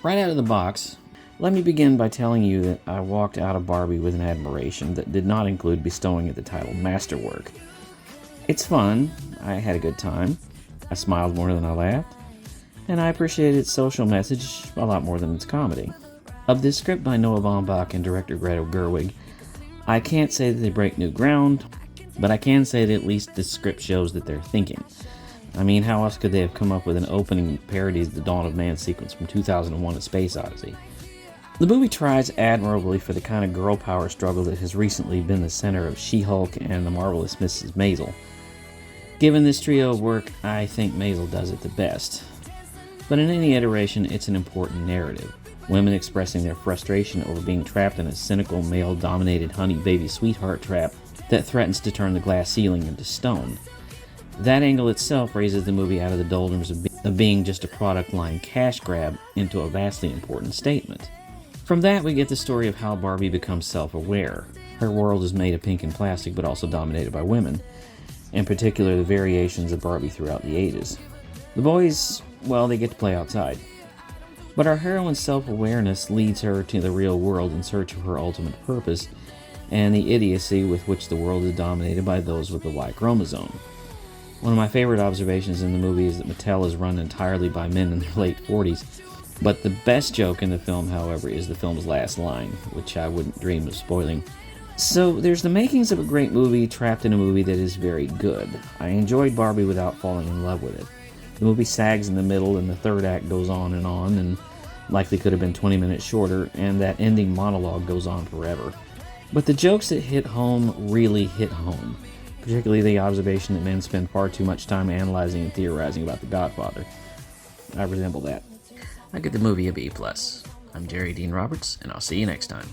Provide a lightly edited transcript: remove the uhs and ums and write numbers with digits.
Right out of the box, let me begin by telling you that I walked out of Barbie with an admiration that did not include bestowing it the title masterwork. It's fun, I had a good time, I smiled more than I laughed, and I appreciated its social message a lot more than its comedy. Of this script by Noah Baumbach and director Greta Gerwig, I can't say that they break new ground, but I can say that at least this script shows that they're thinking. I mean, how else could they have come up with an opening that parodies the Dawn of Man sequence from 2001: A Space Odyssey? The movie tries admirably for the kind of girl power struggle that has recently been the center of She-Hulk and The Marvelous Mrs. Maisel. Given this trio of work, I think Maisel does it the best. But in any iteration, it's an important narrative. Women expressing their frustration over being trapped in a cynical, male-dominated honey baby sweetheart trap that threatens to turn the glass ceiling into stone. That angle itself raises the movie out of the doldrums of being just a product line cash grab into a vastly important statement. From that, we get the story of how Barbie becomes self-aware. Her world is made of pink and plastic, but also dominated by women. In particular, the variations of Barbie throughout the ages. The boys, well, they get to play outside. But our heroine's self-awareness leads her to the real world in search of her ultimate purpose, and the idiocy with which the world is dominated by those with the Y chromosome. One of my favorite observations in the movie is that Mattel is run entirely by men in their late 40s. But the best joke in the film, however, is the film's last line, which I wouldn't dream of spoiling. So there's the makings of a great movie trapped in a movie that is very good. I enjoyed Barbie without falling in love with it. The movie sags in the middle and the third act goes on, and likely could have been 20 minutes shorter, and that ending monologue goes on forever. But the jokes that hit home really hit home. Particularly the observation that men spend far too much time analyzing and theorizing about The Godfather. I resemble that. I give the movie a B+. I'm Jerry Dean Roberts, and I'll see you next time.